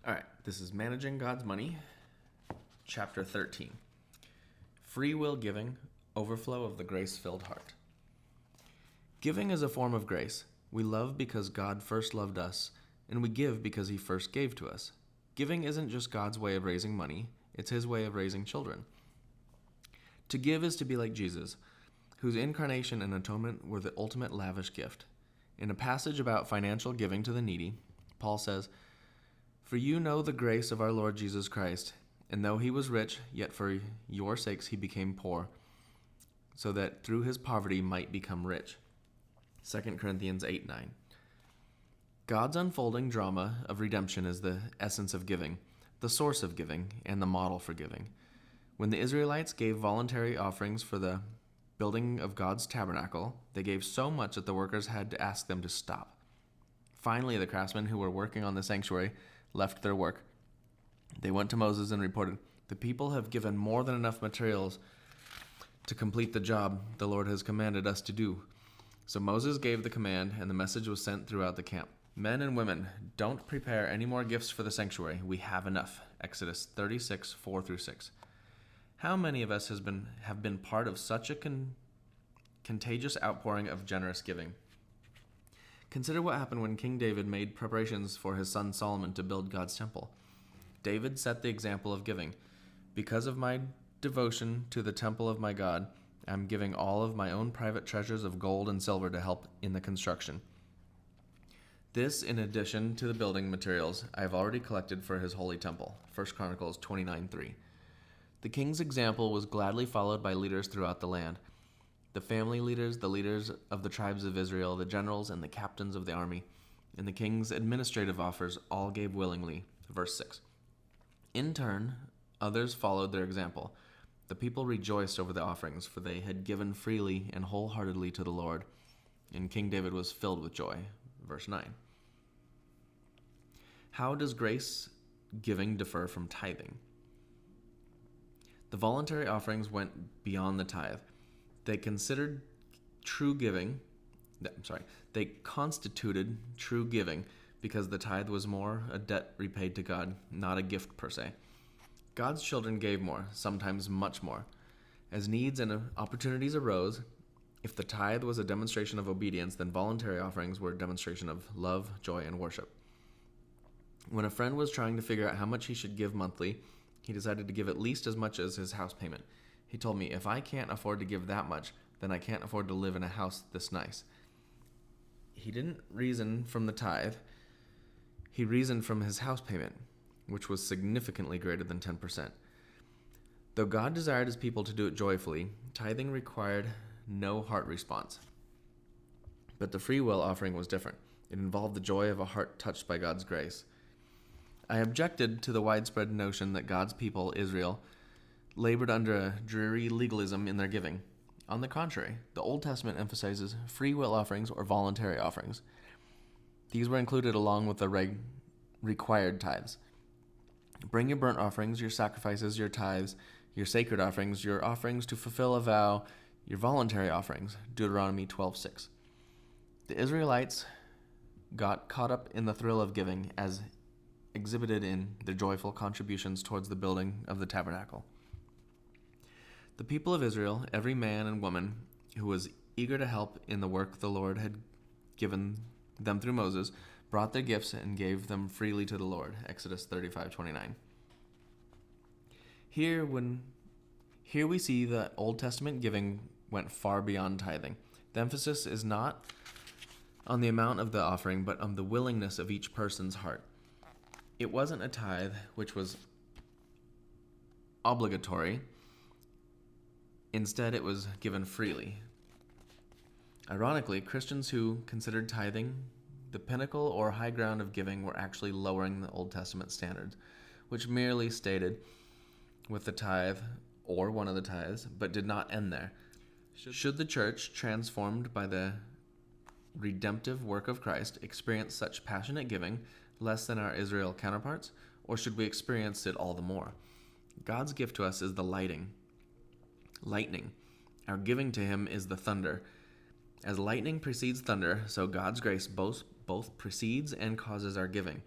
All right, this is Managing God's Money, Chapter 13. Free Will Giving, Overflow of the Grace-Filled Heart. Giving is a form of grace. We love because God first loved us, and we give because He first gave to us. Giving isn't just God's way of raising money, it's His way of raising children. To give is to be like Jesus, whose incarnation and atonement were the ultimate lavish gift. In a passage about financial giving to the needy, Paul says, "For you know the grace of our Lord Jesus Christ, and though He was rich, yet for your sakes He became poor, so that through His poverty might become rich." 2 Corinthians 8:9. God's unfolding drama of redemption is the essence of giving, the source of giving, and the model for giving. When the Israelites gave voluntary offerings for the building of God's tabernacle, they gave so much that the workers had to ask them to stop. Finally, the craftsmen who were working on the sanctuary left their work. They went to Moses and reported, "The people have given more than enough materials to complete the job the Lord has commanded us to do." So Moses gave the command, and the message was sent throughout the camp. "Men and women, don't prepare any more gifts for the sanctuary. We have enough." Exodus 36, 4-6. How many of us have been part of such a contagious outpouring of generous giving? Consider what happened when King David made preparations for his son Solomon to build God's temple. David set the example of giving. "Because of my devotion to the temple of my God, I am giving all of my own private treasures of gold and silver to help in the construction. This, in addition to the building materials I have already collected for his holy temple." 1 Chronicles 29:3. The king's example was gladly followed by leaders throughout the land. The family leaders, the leaders of the tribes of Israel, the generals, and the captains of the army, and the king's administrative officers all gave willingly. Verse 6. In turn, others followed their example. The people rejoiced over the offerings, for they had given freely and wholeheartedly to the Lord, and King David was filled with joy. Verse 9. How does grace giving differ from tithing? The voluntary offerings went beyond the tithe. They constituted true giving because the tithe was more a debt repaid to God, not a gift per se. God's children gave more, sometimes much more. As needs and opportunities arose, if the tithe was a demonstration of obedience, then voluntary offerings were a demonstration of love, joy, and worship. When a friend was trying to figure out how much he should give monthly, he decided to give at least as much as his house payment. He told me, "If I can't afford to give that much, then I can't afford to live in a house this nice." He didn't reason from the tithe. He reasoned from his house payment, which was significantly greater than 10%. Though God desired his people to do it joyfully, tithing required no heart response. But the free will offering was different. It involved the joy of a heart touched by God's grace. I objected to the widespread notion that God's people, Israel, labored under a dreary legalism in their giving. On the contrary, the Old Testament emphasizes free will offerings or voluntary offerings. These were included along with the required tithes. Bring your burnt offerings, your sacrifices, your tithes, your sacred offerings, your offerings to fulfill a vow, your voluntary offerings. Deuteronomy 12:6. The Israelites got caught up in the thrill of giving as exhibited in their joyful contributions towards the building of the tabernacle. The people of Israel, every man and woman who was eager to help in the work the Lord had given them through Moses, brought their gifts and gave them freely to the Lord. Exodus 35:29. Here we see that Old Testament giving went far beyond tithing. The emphasis is not on the amount of the offering, but on the willingness of each person's heart. It wasn't a tithe, which was obligatory. Instead, it was given freely. Ironically, Christians who considered tithing the pinnacle or high ground of giving were actually lowering the Old Testament standards, which merely stated with the tithe or one of the tithes, but did not end there. Should the church, transformed by the redemptive work of Christ, experience such passionate giving less than our Israel counterparts, or should we experience it all the more? God's gift to us is the lightning. Our giving to him is the thunder. As lightning precedes thunder, so God's grace both precedes and causes our giving.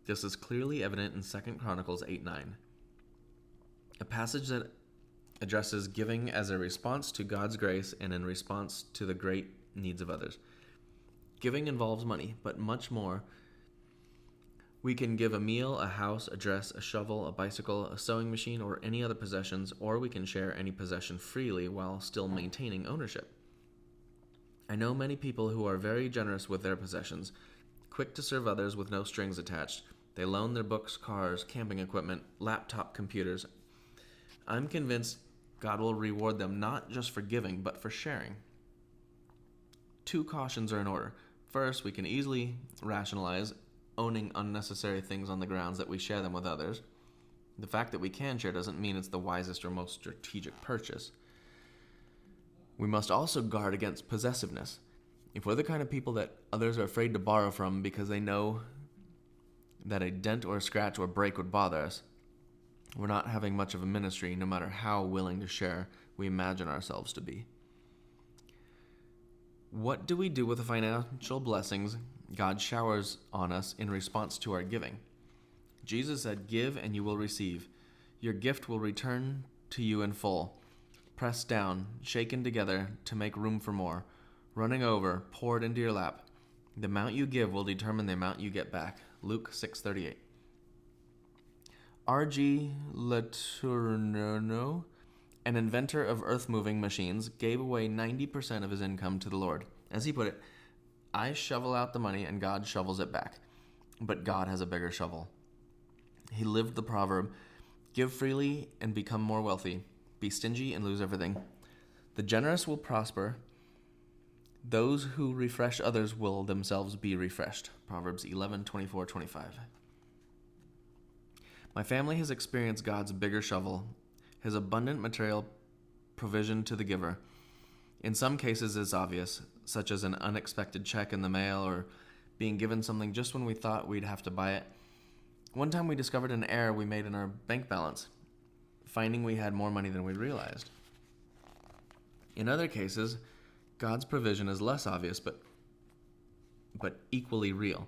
This is clearly evident in 2 Chronicles 8:9, a passage that addresses giving as a response to God's grace and in response to the great needs of others. Giving involves money, but much more. We can give a meal, a house, a dress, a shovel, a bicycle, a sewing machine, or any other possessions, or we can share any possession freely while still maintaining ownership. I know many people who are very generous with their possessions, quick to serve others with no strings attached. They loan their books, cars, camping equipment, laptop computers. I'm convinced God will reward them not just for giving, but for sharing. Two cautions are in order. First, we can easily rationalize owning unnecessary things on the grounds that we share them with others. The fact that we can share doesn't mean it's the wisest or most strategic purchase. We must also guard against possessiveness. If we're the kind of people that others are afraid to borrow from because they know that a dent or a scratch or break would bother us, we're not having much of a ministry, no matter how willing to share we imagine ourselves to be. What do we do with the financial blessings God showers on us in response to our giving? Jesus said, "Give and you will receive. Your gift will return to you in full, pressed down, shaken together to make room for more, running over, poured into your lap. The amount you give will determine the amount you get back." Luke 6:38. R.G. Letourneau, an inventor of earth-moving machines, gave away 90% of his income to the Lord. As he put it, "I shovel out the money and God shovels it back. But God has a bigger shovel." He lived the proverb, "Give freely and become more wealthy. Be stingy and lose everything." The generous will prosper. Those who refresh others will themselves be refreshed. Proverbs 11:24-25. My family has experienced God's bigger shovel, his abundant material provision to the giver. In some cases, it's obvious, such as an unexpected check in the mail or being given something just when we thought we'd have to buy it. One time we discovered an error we made in our bank balance, finding we had more money than we realized. In other cases, God's provision is less obvious but equally real.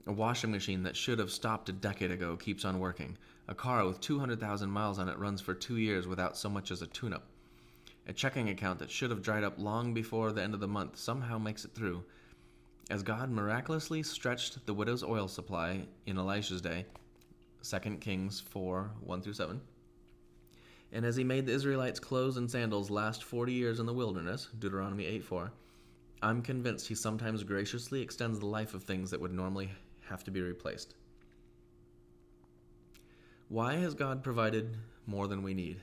A washing machine that should have stopped a decade ago keeps on working. A car with 200,000 miles on it runs for 2 years without so much as a tune-up. A checking account that should have dried up long before the end of the month somehow makes it through. As God miraculously stretched the widow's oil supply in Elisha's day, 2 Kings 4:1-7, and as he made the Israelites' clothes and sandals last 40 years in the wilderness, Deuteronomy 8:4, I'm convinced he sometimes graciously extends the life of things that would normally have to be replaced. Why has God provided more than we need?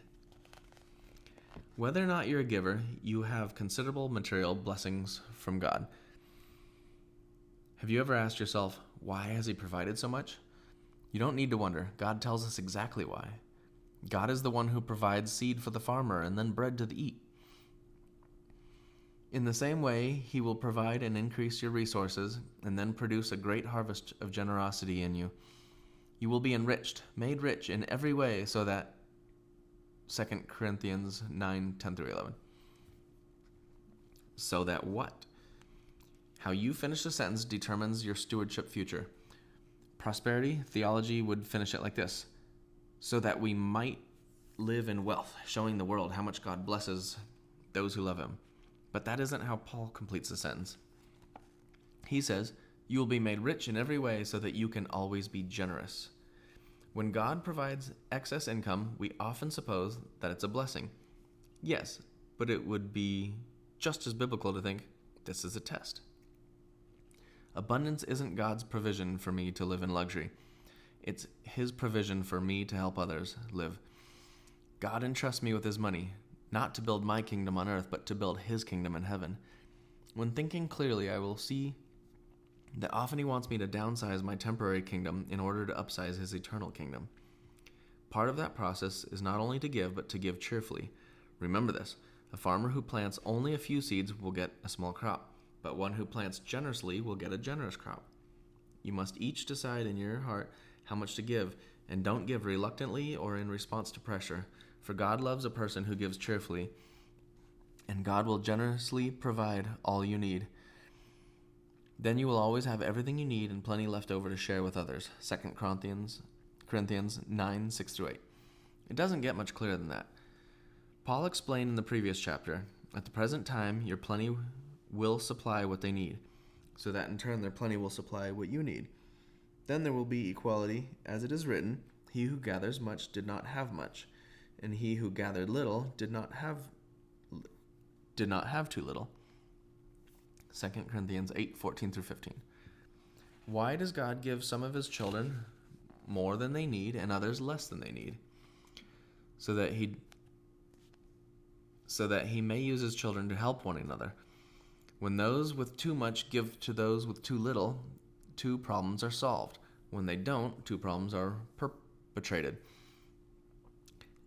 Whether or not you're a giver, you have considerable material blessings from God. Have you ever asked yourself, why has he provided so much? You don't need to wonder. God tells us exactly why. God is the one who provides seed for the farmer and then bread to eat. In the same way, he will provide and increase your resources and then produce a great harvest of generosity in you. You will be enriched, made rich in every way, so that 2 Corinthians 9:10-11. So that what? How you finish the sentence determines your stewardship future. Prosperity theology would finish it like this: so that we might live in wealth, showing the world how much God blesses those who love him. But that isn't how Paul completes the sentence. He says, you will be made rich in every way so that you can always be generous. When God provides excess income, we often suppose that it's a blessing. Yes, but it would be just as biblical to think this is a test. Abundance isn't God's provision for me to live in luxury. It's his provision for me to help others live. God entrusts me with his money, not to build my kingdom on earth, but to build his kingdom in heaven. When thinking clearly, I will see that often he wants me to downsize my temporary kingdom in order to upsize his eternal kingdom. Part of that process is not only to give, but to give cheerfully. Remember this: a farmer who plants only a few seeds will get a small crop, but one who plants generously will get a generous crop. You must each decide in your heart how much to give, and don't give reluctantly or in response to pressure, for God loves a person who gives cheerfully, and God will generously provide all you need. Then you will always have everything you need and plenty left over to share with others. 2 Corinthians 9, 6-8. It doesn't get much clearer than that. Paul explained in the previous chapter, at the present time, your plenty will supply what they need, so that in turn their plenty will supply what you need. Then there will be equality, as it is written, he who gathers much did not have much, and he who gathered little did not have too little. 2 Corinthians 8, 14-15. Why does God give some of his children more than they need and others less than they need? So that he may use his children to help one another. When those with too much give to those with too little, 2 problems are solved. When they don't, 2 problems are perpetrated.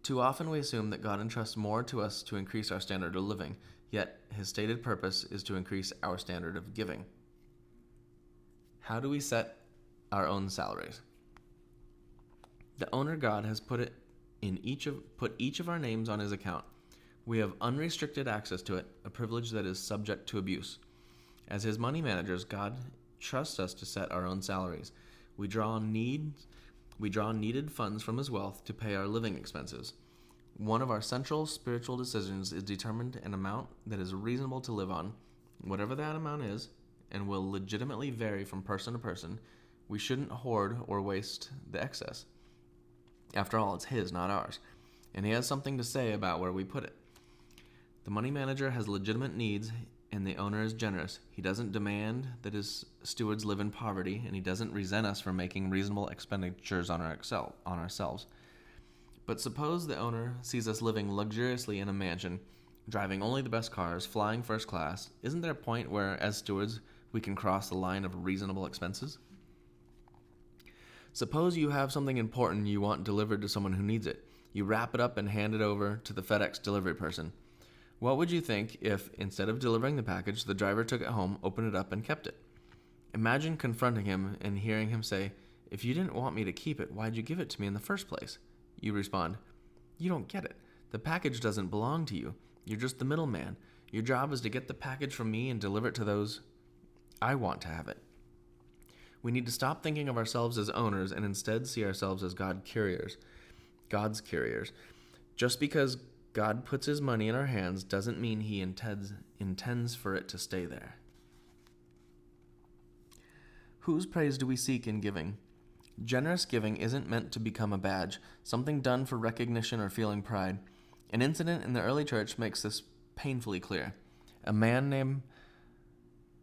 Too often we assume that God entrusts more to us to increase our standard of living, yet his stated purpose is to increase our standard of giving. How do we set our own salaries? The owner God has put each of our names on his account. We have unrestricted access to it, a privilege that is subject to abuse. As his money managers, God trusts us to set our own salaries. We draw needed funds from his wealth to pay our living expenses. One of our central spiritual decisions is determined an amount that is reasonable to live on. Whatever that amount is, and will legitimately vary from person to person, we shouldn't hoard or waste the excess. After all, it's his, not ours, and he has something to say about where we put it. The money manager has legitimate needs, and the owner is generous. He doesn't demand that his stewards live in poverty, and he doesn't resent us for making reasonable expenditures on ourselves. But suppose the owner sees us living luxuriously in a mansion, driving only the best cars, flying first class. Isn't there a point where, as stewards, we can cross the line of reasonable expenses? Suppose you have something important you want delivered to someone who needs it. You wrap it up and hand it over to the FedEx delivery person. What would you think if, instead of delivering the package, the driver took it home, opened it up, and kept it? Imagine confronting him and hearing him say, "If you didn't want me to keep it, why'd you give it to me in the first place?" You respond, "You don't get it. The package doesn't belong to you. You're just the middleman. Your job is to get the package from me and deliver it to those I want to have it." We need to stop thinking of ourselves as owners and instead see ourselves as God's couriers. Just because God puts his money in our hands doesn't mean he intends for it to stay there. Whose praise do we seek in giving? Generous giving isn't meant to become a badge, something done for recognition or feeling pride. An incident in the early church makes this painfully clear. A man named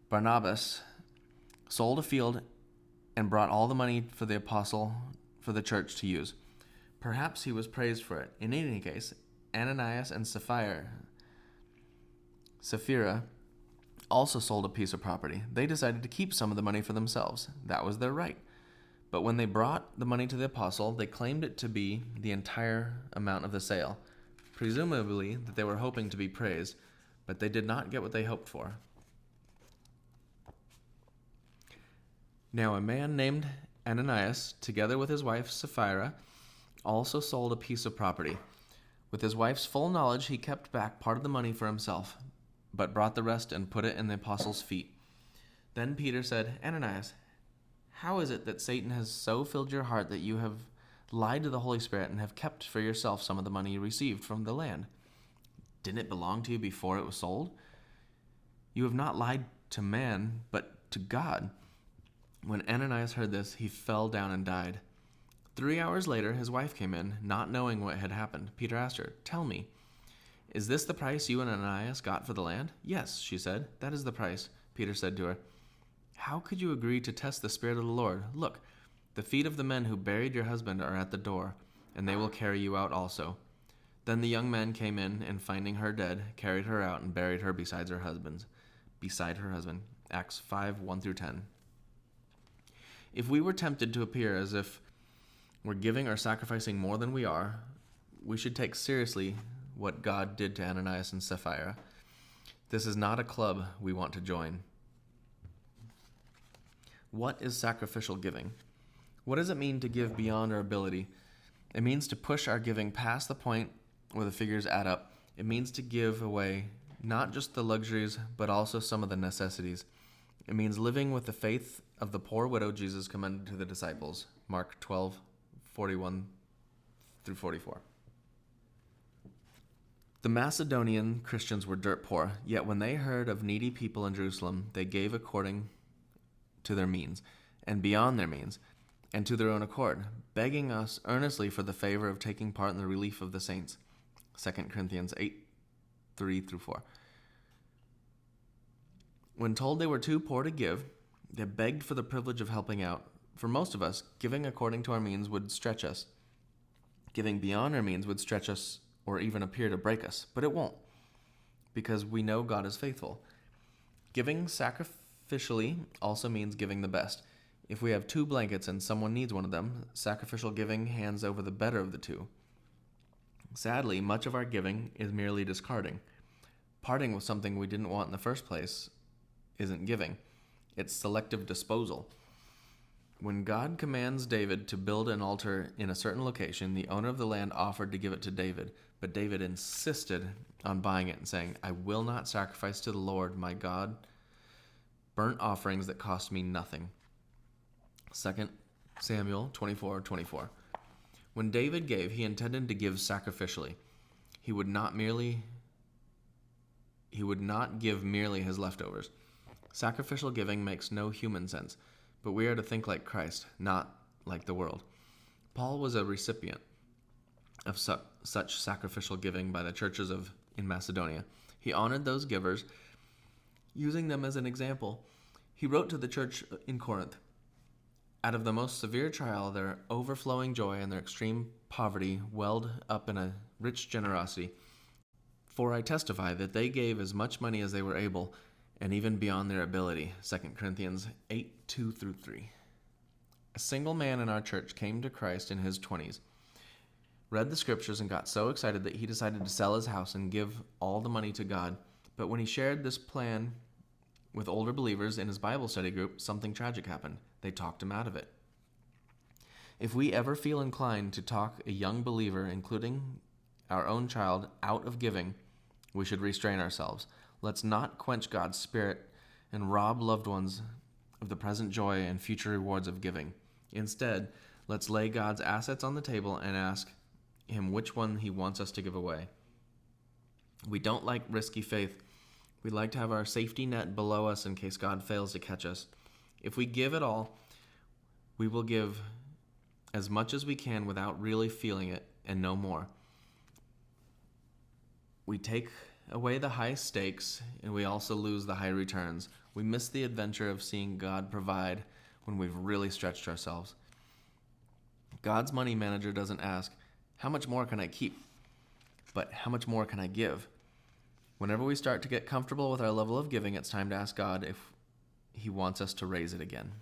Barnabas sold a field and brought all the money for the church to use. Perhaps he was praised for it. In any case, Ananias and Sapphira also sold a piece of property. They decided to keep some of the money for themselves. That was their right. But when they brought the money to the apostle, they claimed it to be the entire amount of the sale, presumably that they were hoping to be praised, but they did not get what they hoped for. Now a man named Ananias, together with his wife Sapphira, also sold a piece of property. With his wife's full knowledge, he kept back part of the money for himself, but brought the rest and put it in the apostles' feet. Then Peter said, "Ananias, how is it that Satan has so filled your heart that you have lied to the Holy Spirit and have kept for yourself some of the money you received from the land? Didn't it belong to you before it was sold? You have not lied to man, but to God." When Ananias heard this, he fell down and died. 3 hours later, his wife came in, not knowing what had happened. Peter asked her, "Tell me, is this the price you and Ananias got for the land?" "Yes," she said, "that is the price." Peter said to her, "How could you agree to test the Spirit of the Lord? Look, the feet of the men who buried your husband are at the door, and they will carry you out also." Then the young men came in, and finding her dead, carried her out and buried her beside her husband. Acts 5, 1-10. If we were tempted to appear as if we're giving or sacrificing more than we are, we should take seriously what God did to Ananias and Sapphira. This is not a club we want to join. What is sacrificial giving? What does it mean to give beyond our ability? It means to push our giving past the point where the figures add up. It means to give away not just the luxuries, but also some of the necessities. It means living with the faith of the poor widow Jesus commended to the disciples. Mark 12:41 through 44. The Macedonian Christians were dirt poor, yet when they heard of needy people in Jerusalem, they gave according to their means, and beyond their means, and to their own accord, begging us earnestly for the favor of taking part in the relief of the saints. 2 Corinthians 8:3 through 4. When told they were too poor to give, they begged for the privilege of helping out. For most of us, giving according to our means would stretch us. Giving beyond our means would stretch us or even appear to break us, but it won't, because we know God is faithful. Giving sacrificially also means giving the best. If we have 2 blankets and someone needs one of them, sacrificial giving hands over the better of the 2. Sadly, much of our giving is merely discarding. Parting with something we didn't want in the first place isn't giving. It's selective disposal. When God commands David to build an altar in a certain location, the owner of the land offered to give it to David, but David insisted on buying it and saying, "I will not sacrifice to the Lord my God burnt offerings that cost me nothing." 2 Samuel 24:24. When David gave, he intended to give sacrificially. He would not give merely his leftovers. Sacrificial giving makes no human sense, but we are to think like Christ, not like the world. Paul was a recipient of such sacrificial giving by the churches in Macedonia. He honored those givers, using them as an example. He wrote to the church in Corinth, "Out of the most severe trial, their overflowing joy and their extreme poverty welled up in a rich generosity. For I testify that they gave as much money as they were able, and even beyond their ability." 2 Corinthians 8:2 through 3. A single man in our church came to Christ in his 20s, read the scriptures, and got so excited that he decided to sell his house and give all the money to God. But when he shared this plan with older believers in his Bible study group, something tragic happened. They talked him out of it. If we ever feel inclined to talk a young believer, including our own child, out of giving, we should restrain ourselves. Let's not quench God's Spirit and rob loved ones of the present joy and future rewards of giving. Instead, let's lay God's assets on the table and ask Him which one He wants us to give away. We don't like risky faith. We like to have our safety net below us in case God fails to catch us. If we give at all, we will give as much as we can without really feeling it, and no more. We take away the high stakes, and we also lose the high returns. We miss the adventure of seeing God provide when we've really stretched ourselves. God's money manager doesn't ask, "How much more can I keep?" but "How much more can I give?" Whenever we start to get comfortable with our level of giving, it's time to ask God if He wants us to raise it again.